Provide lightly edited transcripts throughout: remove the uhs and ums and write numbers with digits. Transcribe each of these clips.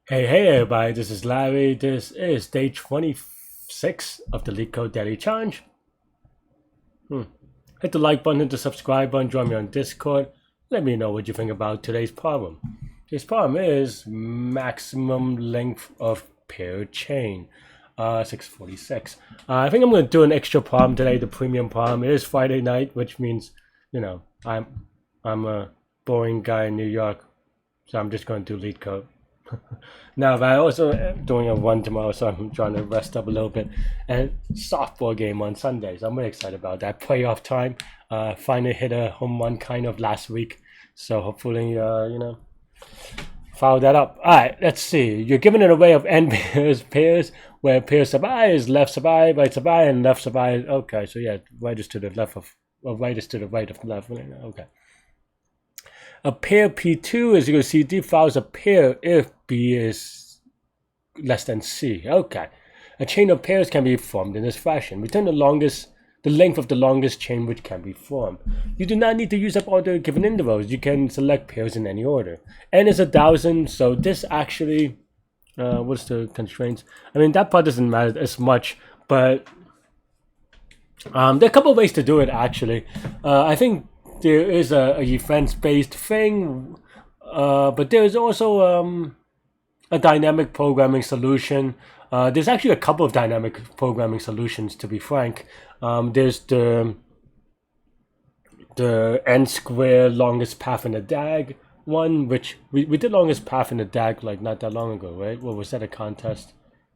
Hey everybody, this is Larry. This is day 26 of the Leetcode Daily Challenge. Hit the like button, hit the subscribe button, join me on Discord. Let me know what you think about today's problem. Today's problem is maximum length of pair chain. 646. I think I'm going to do an extra problem today, the premium problem. It is Friday night, which means, I'm a boring guy in New York, so I'm just going to do Leetcode. Now, but I also am doing a run tomorrow, so I'm trying to rest up a little bit. And softball game on Sundays. I'm really excited about that. Playoff time. Finally hit a home run kind of last week. So hopefully, follow that up. All right, let's see. You're given an array of n pairs where pair sub I is left sub I, right sub I, and left sub I. Okay, so yeah, right is to the left of, or right is to the right of left. Okay. A pair P2 is equal to CD follows a pair if B is less than C. Okay. A chain of pairs can be formed in this fashion. Return the length of the longest chain which can be formed. You do not need to use up all the given intervals. You can select pairs in any order. N is 1,000, so this actually, what's the constraints? I mean, that part doesn't matter as much, but there are a couple of ways to do it actually. I think there is a events-based thing, but there's also a dynamic programming solution. There's actually a couple of dynamic programming solutions, to be frank. There's the n square longest path in the DAG one, which we did longest path in the DAG like not that long ago, right? What was that, a contest?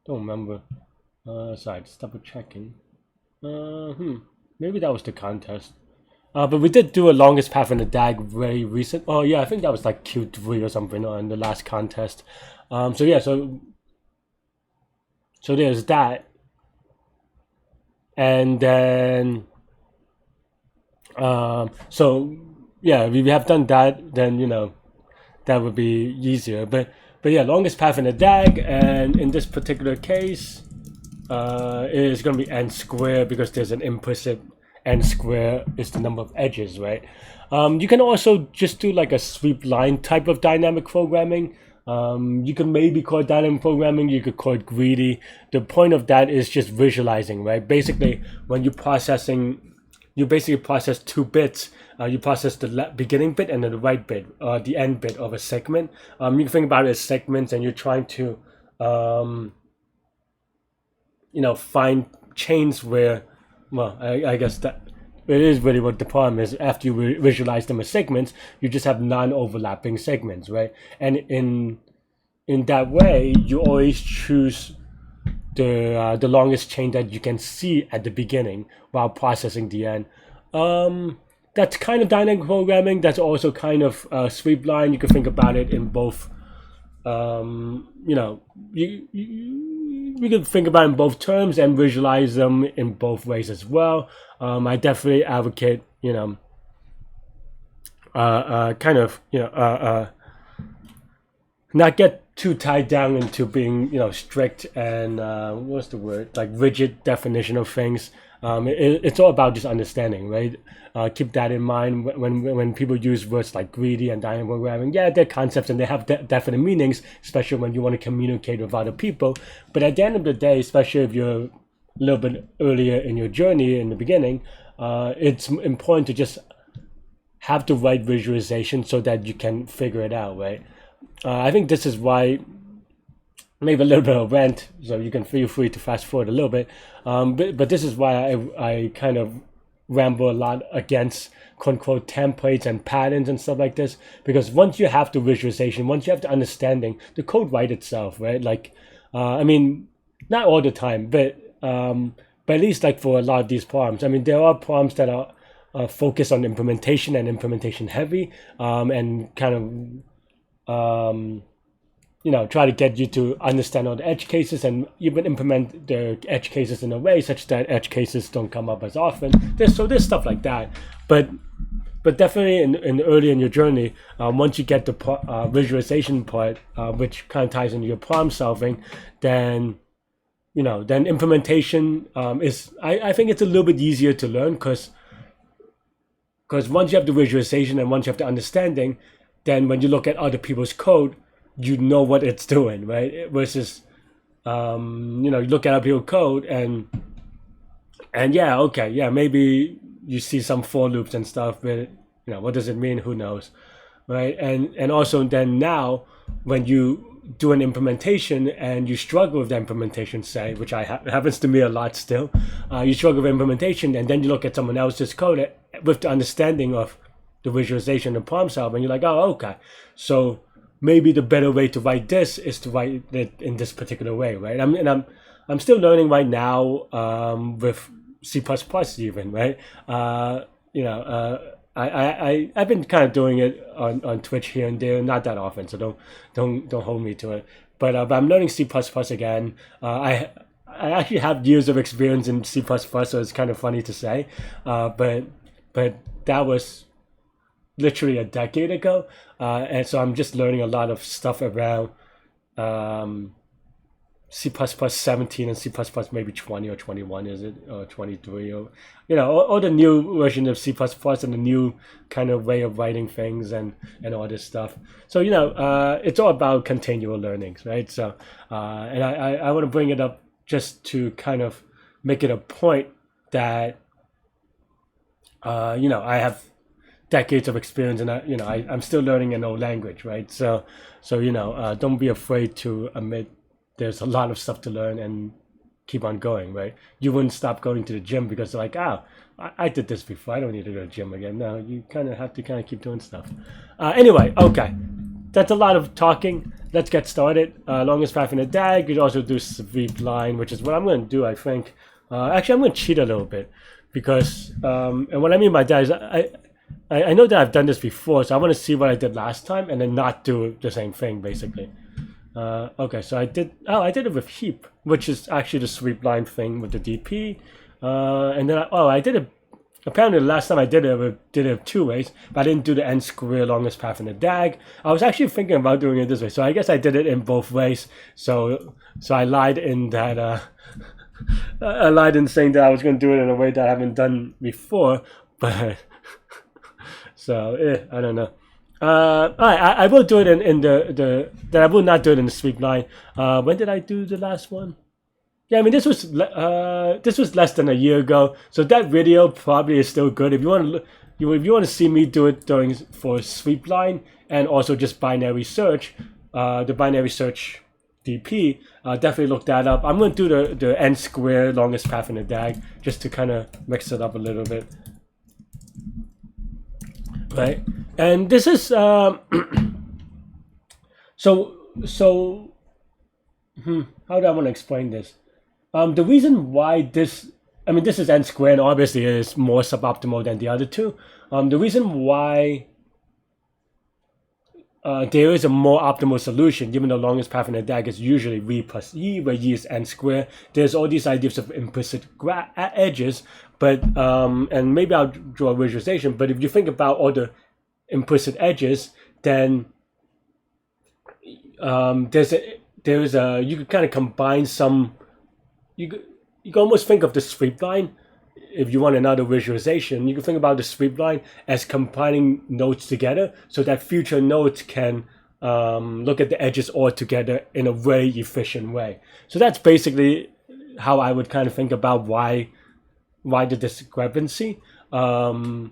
Don't remember. Sorry, just double checking. Maybe that was the contest. But we did do a longest path in the DAG very recent. Oh yeah, I think that was like Q3 or something on the last contest. So yeah, so there's that, and then so yeah, we have done that. Then that would be easier. But yeah, longest path in the DAG, and in this particular case, it is going to be n squared because there's an implicit n square is the number of edges, right? You can also just do like a sweep line type of dynamic programming. You can maybe call it dynamic programming, you could call it greedy. The point of that is just visualizing, right? Basically, when you're processing, you basically process two bits. You process the beginning bit and then the right bit, the end bit of a segment. You can think about it as segments, and you're trying to, find chains where, well, I guess that it is really what the problem is. After you visualize them as segments, you just have non-overlapping segments, right? And in that way, you always choose the longest chain that you can see at the beginning while processing the end. That's kind of dynamic programming. That's also kind of sweep line. You can think about it in both. We could think about it in both terms and visualize them in both ways as well. I definitely advocate, not get too tied down into being, strict and what's the word, like rigid definition of things. It's all about just understanding, right? Keep that in mind when people use words like greedy and dynamic programming. Yeah, they're concepts and they have definite meanings, especially when you want to communicate with other people. But at the end of the day, especially if you're a little bit earlier in your journey in the beginning, it's important to just have the right visualization so that you can figure it out, right? I think this is why, maybe a little bit of rant, so you can feel free to fast forward a little bit. But this is why I kind of ramble a lot against quote unquote templates and patterns and stuff like this, because once you have the visualization, once you have the understanding, the code writes itself, right? Like, I mean, not all the time, but at least like for a lot of these problems. I mean, there are problems that are focused on implementation and implementation heavy, and kind of try to get you to understand all the edge cases and even implement the edge cases in a way such that edge cases don't come up as often. There's stuff like that, but definitely in early in your journey, once you get the visualization part, which kind of ties into your problem solving, then implementation is, I think it's a little bit easier to learn, because once you have the visualization and once you have the understanding, then when you look at other people's code, you know what it's doing, right? Versus you look at people code and yeah, okay, yeah, maybe you see some for loops and stuff, but what does it mean? Who knows, right? And also then now when you do an implementation and you struggle with the implementation, say, which happens to me a lot still, you struggle with implementation, and then you look at someone else's code with the understanding of the visualization and problem solving, you're like, oh, okay, so maybe the better way to write this is to write it in this particular way, right? I'm still learning right now with C++ even, right? I've been kind of doing it on Twitch here and there, not that often, so don't hold me to it. But I'm learning C++ again. I actually have years of experience in C++, so it's kind of funny to say, but that was literally a decade ago, and so I'm just learning a lot of stuff around C++ 17 and C++ maybe 20 or 21, is it, or 23, or all the new version of C++ and the new kind of way of writing things and all this stuff. So it's all about continual learnings, right? So and I want to bring it up just to kind of make it a point that I have decades of experience, and I'm still learning an old language, right? So don't be afraid to admit there's a lot of stuff to learn and keep on going, right? You wouldn't stop going to the gym because like, I did this before, I don't need to go to the gym again. No, you kind of have to keep doing stuff. Anyway, okay, that's a lot of talking. Let's get started. Longest path in a DAG. You could also do sweep line, which is what I'm going to do, I think. Actually, I'm going to cheat a little bit because, and what I mean by that is I know that I've done this before, so I want to see what I did last time and then not do the same thing, basically. Okay, so I did it with heap, which is actually the sweep line thing with the DP. And then I did it, apparently the last time I did it 2 ways, but I didn't do the n square longest path in the DAG. I was actually thinking about doing it this way, so I guess I did it in both ways. So I lied in that, I lied in saying that I was going to do it in a way that I haven't done before, but so I don't know. I will do it in that I will not do it in the sweep line. When did I do the last one? Yeah, I mean this was less than a year ago, so that video probably is still good. If you want to if you want to see me do it for sweep line and also just binary search, the binary search DP, definitely look that up. I'm going to do the n square longest path in the DAG just to kind of mix it up a little bit. Right, and this is so how do I want to explain this? The reason why this is n squared, and obviously it is more suboptimal than the other two. The reason why there is a more optimal solution, given the longest path in the DAG is usually v plus e, where e is n squared. There's all these ideas of implicit edges, but and maybe I'll draw a visualization. But if you think about all the implicit edges, then you could kind of combine some. You can almost think of the sweep line. If you want another visualization, you can think about the sweep line as combining nodes together so that future nodes can look at the edges all together in a very efficient way. So that's basically how I would kind of think about why the discrepancy. About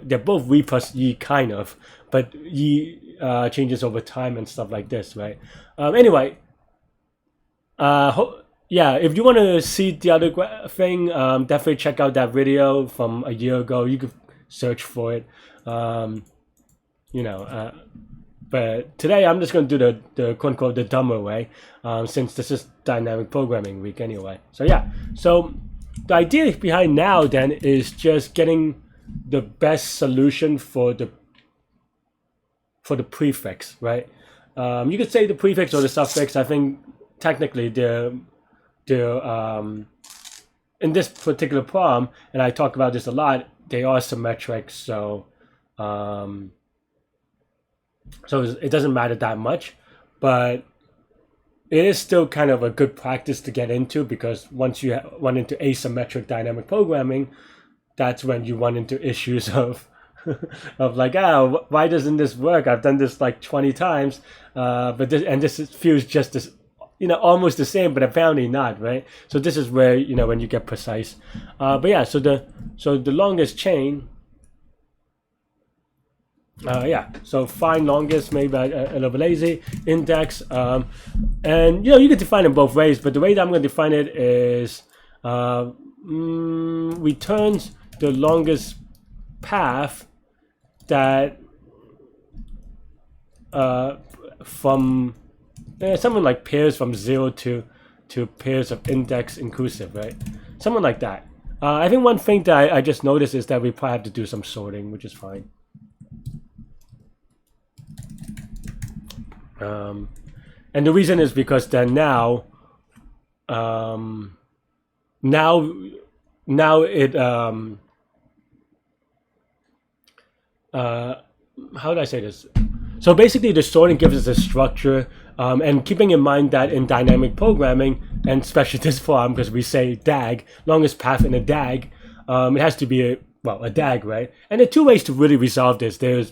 they're both v plus e kind of, but e changes over time and stuff like this, right? Anyway, yeah, if you want to see the other thing, definitely check out that video from a year ago. You could search for it. But today I'm just going to do the quote unquote the dumber way, since this is dynamic programming week anyway. So yeah, so the idea behind now then is just getting the best solution for the prefix, right? You could say the prefix or the suffix. I think technically they're in this particular problem, and I talk about this a lot, they are symmetric, so it doesn't matter that much, but it is still kind of a good practice to get into, because once you run into asymmetric dynamic programming, that's when you run into issues of of like, ah, why doesn't this work? I've done this like 20 times, but this feels just as, almost the same, but apparently not, right? So this is where, when you get precise. But yeah, so the longest chain. Yeah, so find longest, maybe a little bit lazy, index, and you can define it both ways, but the way that I'm going to define it is returns the longest path that from something like pairs from 0 to pairs of index inclusive, right? Something like that. I think one thing that I just noticed is that we probably have to do some sorting, which is fine. And the reason is because then now it how do I say this? So basically, the sorting gives us a structure, and keeping in mind that in dynamic programming, and especially this form, because we say DAG, longest path in a DAG, it has to be a DAG, right? And there are two ways to really resolve this. There's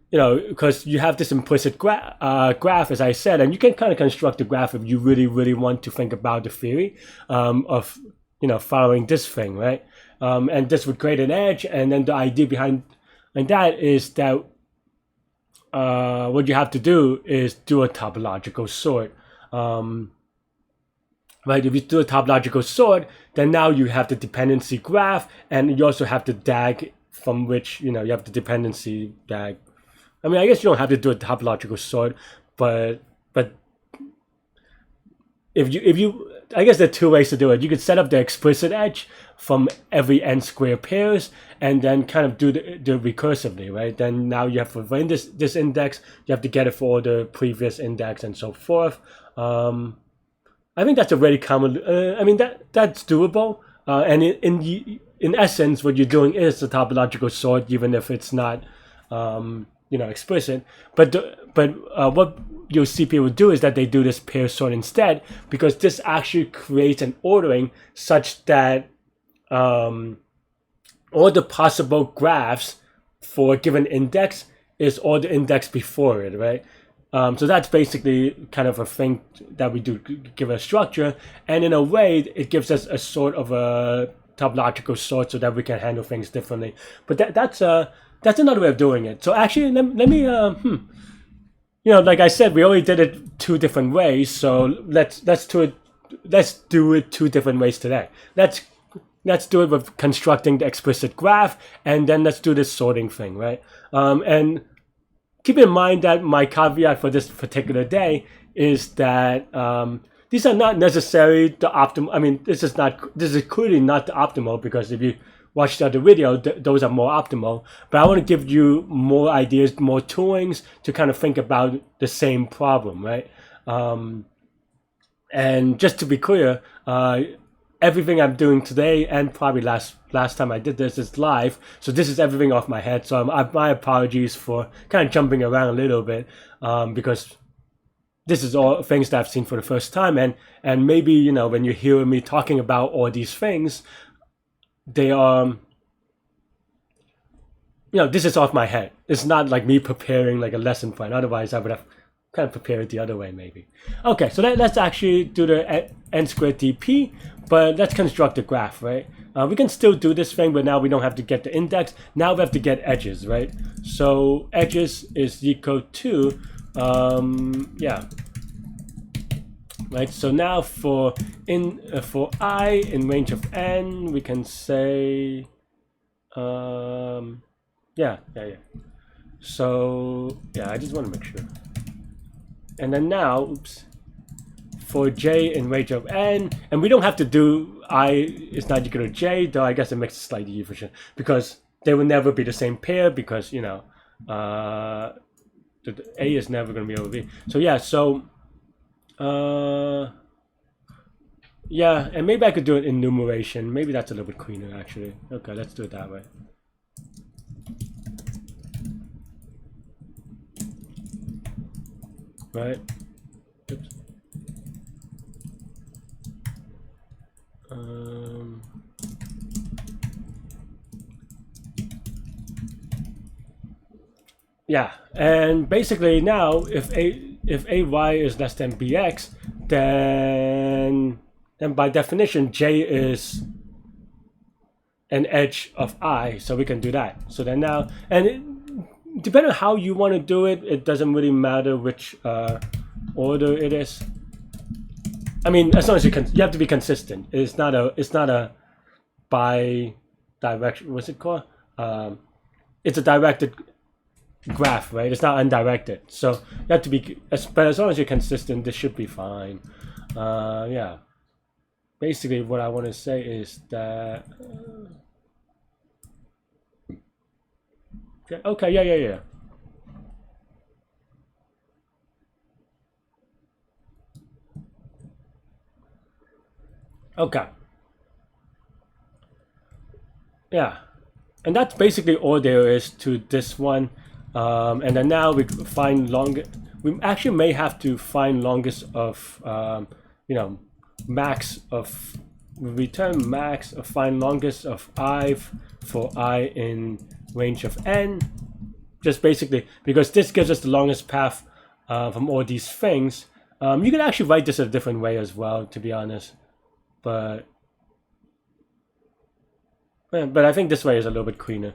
because you have this implicit graph, as I said, and you can kind of construct a graph if you really, really want to think about the theory of, following this thing, right? And this would create an edge, and then the idea behind that is that what you have to do is do a topological sort. Right, if you do a topological sort, then now you have the dependency graph, and you also have the DAG from which, you have the dependency DAG. I mean, I guess you don't have to do a topological sort, but if you I guess there are two ways to do it. You could set up the explicit edge from every n square pairs, and then kind of do the recursively, right? Then now you have for this index, you have to get it for the previous index and so forth. I think that's a very common. I mean that's doable, and in essence, what you're doing is a topological sort, even if it's not. Explicit, but what you'll see people do is that they do this pair sort instead, because this actually creates an ordering such that all the possible graphs for a given index is all the index before it, right? So that's basically kind of a thing that we do, give a structure, and in a way it gives us a sort of a topological sort so that we can handle things differently. But that's another way of doing it. So actually, let me, like I said, we already did it two different ways. So let's do it two different ways today. Let's do it with constructing the explicit graph, and then let's do this sorting thing, right? And keep in mind that my caveat for this particular day is that these are not necessarily the optimal. I mean, this is clearly not the optimal, because if you watch the other video, those are more optimal. But I want to give you more ideas, more toolings to kind of think about the same problem, right? And just to be clear, everything I'm doing today, and probably last time I did this, is live. So this is everything off my head. So my apologies for kind of jumping around a little bit, because this is all things that I've seen for the first time. And maybe, when you hear me talking about all these things, they are, this is off my head. It's not like me preparing like a lesson plan. Otherwise, I would have kind of prepared it the other way, maybe. Okay, so let's actually do the n squared dp, but let's construct the graph, right? We can still do this thing, but now we don't have to get the index. Now we have to get edges, right? So edges is Leetcode 2. Yeah. Right, so now for I in range of n, we can say, yeah. So yeah, I just want to make sure. And then now, for j in range of n, and we don't have to do I is not equal to j, though I guess it makes it slightly efficient, because they will never be the same pair, because the a is never going to be over b. So yeah, so. Yeah, and maybe I could do it in numeration. Maybe that's a little bit cleaner, actually. Okay, let's do it that way. Right. Oops. yeah, and basically now if ay is less than bx, then by definition j is an edge of I, so we can do that. So then now, depending on how you want to do it, it doesn't really matter which order it is. I mean, as long as you have to be consistent. It's not a bi-direction. What's it called? It's a directed graph, right? It's not undirected. So you have to be, but as long as you're consistent, this should be fine. Yeah. Basically, what I want to say is that. Okay. Yeah. Okay. Yeah. And that's basically all there is to this one. And then now we find we actually may have to find longest of, max of, return max of find longest of I for I in range of n. Just basically, because this gives us the longest path from all these things. You can actually write this a different way as well, to be honest. But I think this way is a little bit cleaner.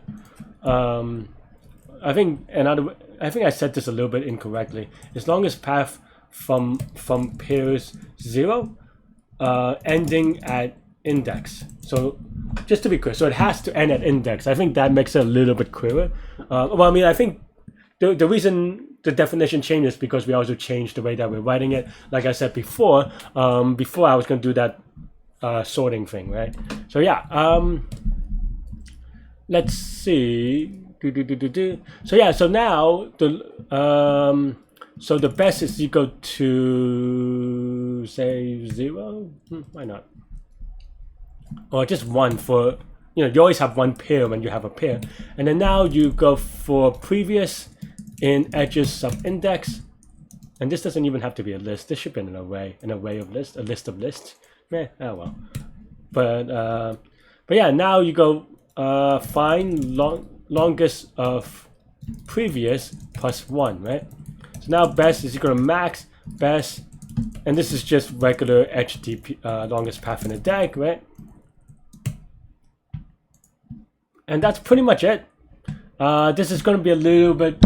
I think I said this a little bit incorrectly. As long as path from pairs 0, ending at index. So just to be clear, so it has to end at index. I think that makes it a little bit clearer. Well, I mean, I think the reason the definition changes because we also changed the way that we're writing it. Like I said before, before I was going to do that sorting thing, right? So yeah, let's see. So yeah, so now so the best is equal to say 0. Why not? Or just 1 for, you always have one pair when you have a pair. And then now you go for previous in edges sub index. And this doesn't even have to be a list. This should be an array of lists, a list of lists. Oh well. But yeah, now you go find longest of previous plus 1, right? So now best is equal to max, best, and this is just regular HTTP longest path in a DAG, right? And that's pretty much it. This is going to be a little bit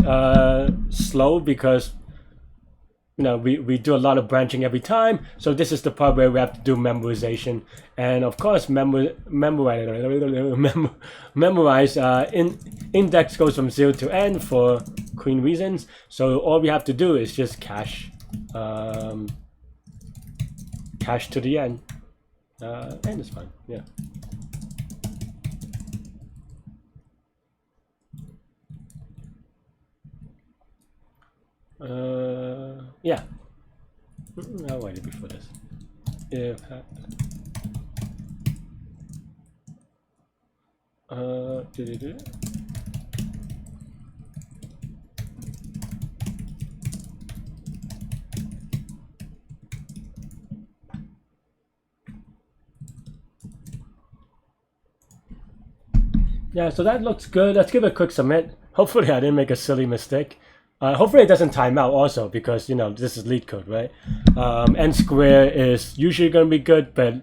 slow because we do a lot of branching every time. So this is the part where we have to do memorization, and of course memorize. Index goes from 0 to n for clean reasons. So all we have to do is just cache to the end, and it's fine. Yeah. Yeah. I'll write it before this. If yeah, so that looks good. Let's give it a quick submit. Hopefully I didn't make a silly mistake. Hopefully it doesn't time out also because, this is Leetcode, right? N square is usually going to be good, but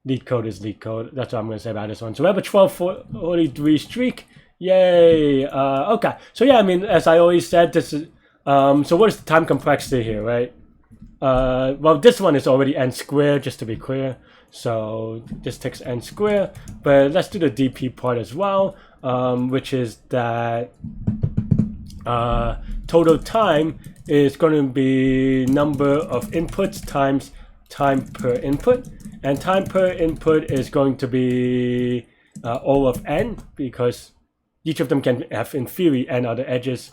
Leetcode is Leetcode. That's what I'm going to say about this one. So we have a 1243 streak. Yay. Okay. So yeah, I mean, as I always said, this is, so what is the time complexity here, right? Well, this one is already N square, just to be clear. So this takes N square, but let's do the DP part as well, which is that total time is going to be number of inputs times time per input, and time per input is going to be O of n, because each of them can have in theory n other edges,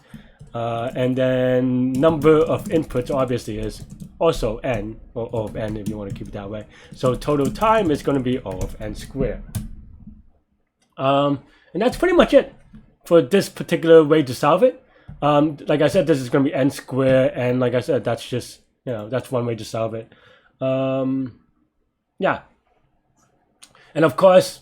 and then number of inputs obviously is also n, or O of n if you want to keep it that way. So total time is going to be O of n squared. And that's pretty much it for this particular way to solve it. Like I said, this is going to be n squared, and like I said, that's just, that's one way to solve it. Yeah. And of course,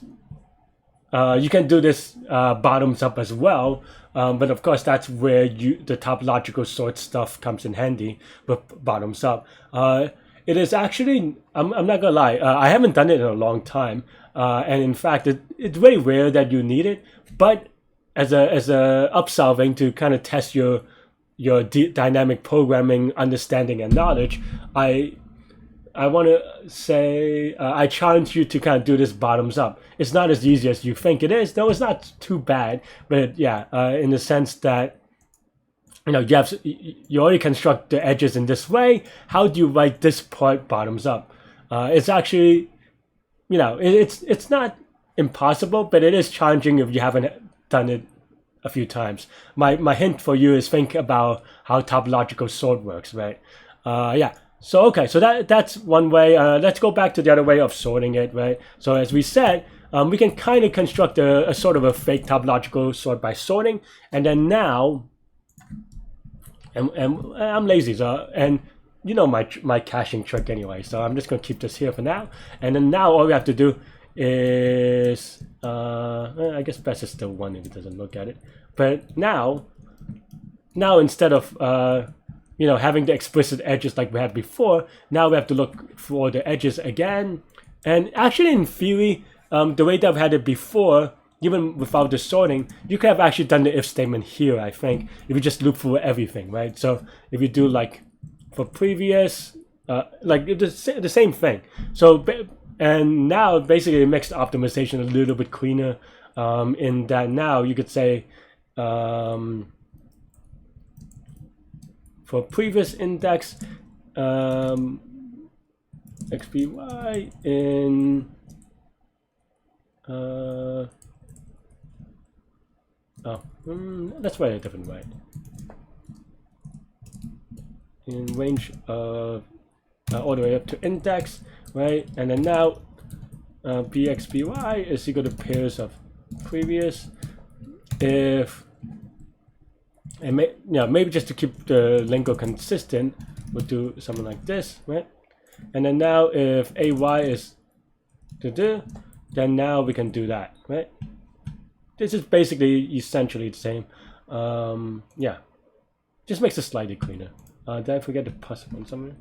you can do this bottoms up as well. But of course, that's where the topological sort stuff comes in handy with bottoms up. It is actually, I'm not gonna lie, I haven't done it in a long time, and in fact, it's very rare that you need it. But as a upsolving to kind of test your dynamic programming understanding and knowledge, I want to say I challenge you to kind of do this bottoms up. It's not as easy as you think it is. No, it's not too bad, but yeah, in the sense that you already construct the edges in this way. How do you write this part bottoms up? It's actually, it's not impossible, but it is challenging if you haven't done it a few times. My hint for you is think about how topological sort works, right? Yeah. So okay, so that's one way. Let's go back to the other way of sorting it, right? So as we said, we can kind of construct a sort of a fake topological sort by sorting, and then now, and I'm lazy, so and my caching trick anyway. So I'm just gonna keep this here for now, and then now all we have to do is I guess best is still one if it doesn't look at it, but now instead of having the explicit edges like we had before, now we have to look for the edges again. And actually, in theory, the way that I've had it before, even without the sorting, you could have actually done the if statement here, I think, if you just loop through everything, right? So if you do like for previous, like the same thing. So, and now basically it makes the optimization a little bit cleaner in that now you could say, for previous index, xpy in let's write it a different way. In range of all the way up to index, right? And then now bxby is equal to pairs of previous. If and maybe just to keep the lingo consistent, we'll do something like this, right? And then now if ay is then now we can do that, right? This is basically essentially the same. Yeah, just makes it slightly cleaner. Did I forget the plus one somewhere?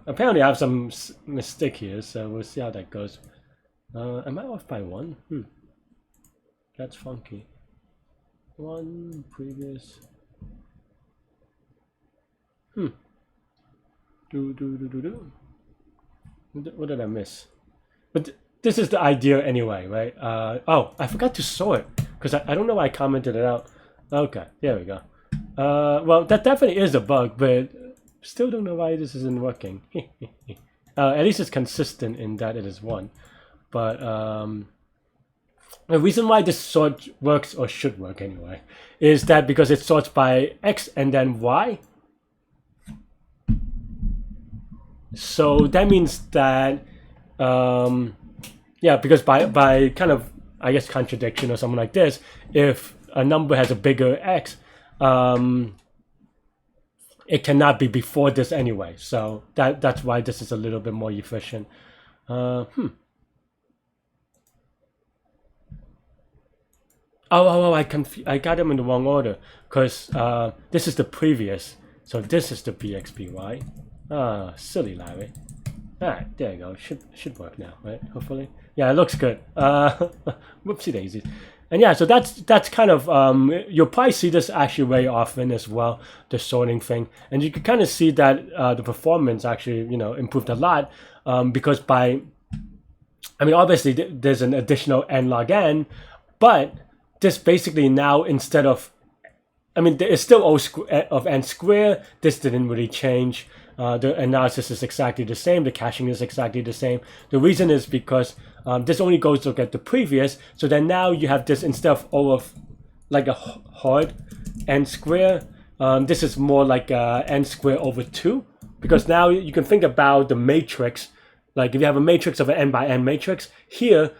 Apparently I have some mistake here, so we'll see how that goes. Am I off by one? That's funky. One previous. What did I miss? But this is the idea anyway, right? Oh, I forgot to sort because I don't know why I commented it out. Okay, there we go. Well, that definitely is a bug, but still don't know why this isn't working. At least it's consistent in that it is one. But the reason why this sort works, or should work anyway, is that because it sorts by X and then Y. So that means that, yeah, because by kind of, I guess, contradiction or something like this, if a number has a bigger X, it cannot be before this anyway. So that's why this is a little bit more efficient. Oh, I got them in the wrong order because this is the previous, so this is the bxby. Silly Larry. Alright, there you go. Should work now, right? Hopefully. Yeah, it looks good. Whoopsie daisies. And yeah, so that's kind of you'll probably see this actually very often as well, the sorting thing, and you can kind of see that the performance actually improved a lot because obviously there's an additional n log n, but this basically now, instead of, there is still O of n squared. This didn't really change. The analysis is exactly the same. The caching is exactly the same. The reason is because this only goes to get the previous. So then now you have this, instead of O of like a hard n squared, this is more like n squared over 2. Because now you can think about the matrix. Like if you have a matrix of an n by n matrix, here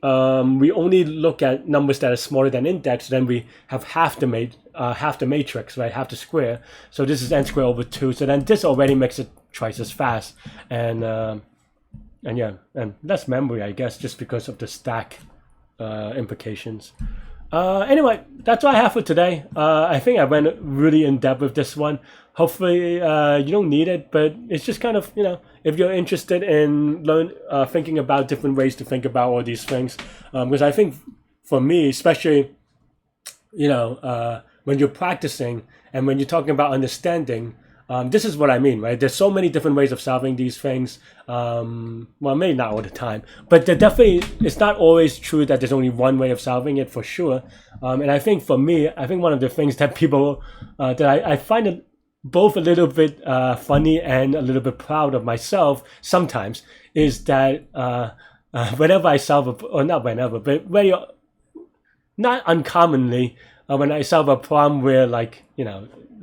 we only look at numbers that are smaller than index, then we have half the matrix, right? Half the square. So this is n squared over 2. So then this already makes it twice as fast. And And yeah, and less memory, I guess, just because of the stack implications. Anyway, that's what I have for today. I think I went really in depth with this one. Hopefully, you don't need it, but it's just kind of, if you're interested in thinking about different ways to think about all these things, because I think for me, especially, when you're practicing and when you're talking about understanding, this is what I mean, right? There's so many different ways of solving these things. Well, maybe not all the time, but it's not always true that there's only one way of solving it for sure. And I think for me, one of the things that people, that I find it both a little bit funny and a little bit proud of myself sometimes, is that whenever I solve or not whenever, but very, not uncommonly, when I solve a problem where, like,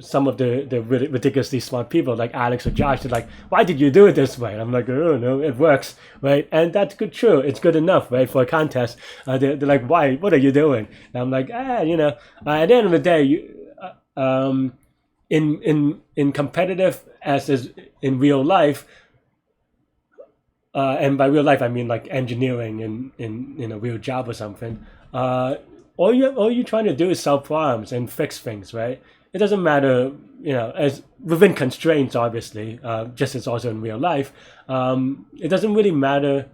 some of the really ridiculously smart people like Alex or Josh are like, why did you do it this way? And I'm like, oh no, it works, right? And that's good, true. It's good enough, right? For a contest. They're like, why? What are you doing? And I'm like, at the end of the day, in competitive as is in real life, and by real life I mean like engineering in a real job or something. All you're trying to do is solve problems and fix things, right? It doesn't matter, as within constraints, obviously, just as also in real life. It doesn't really matter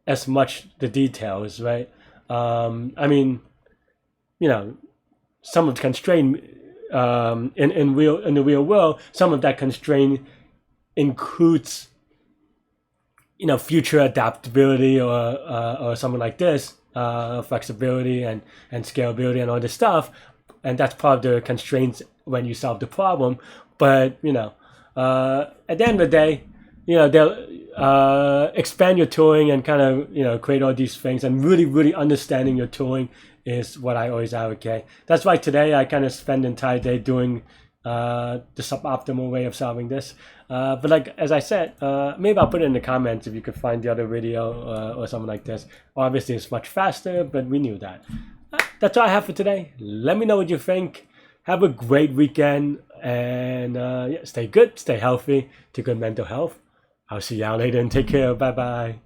as much the details, right? I mean, some of the constraint in the real world, some of that constraint includes, future adaptability or something like this, flexibility and scalability and all this stuff. And that's part of the constraints when you solve the problem. But, at the end of the day, they'll expand your tooling and kind of, create all these things. And really, really understanding your tooling is what I always advocate. That's why today I kind of spend the entire day doing the suboptimal way of solving this. But like, as I said, maybe I'll put it in the comments if you could find the other video or something like this. Obviously, it's much faster, but we knew that. That's all I have for today. Let me know what you think. Have a great weekend. And stay good, stay healthy, to good mental health. I'll see y'all later and take care. Bye-bye.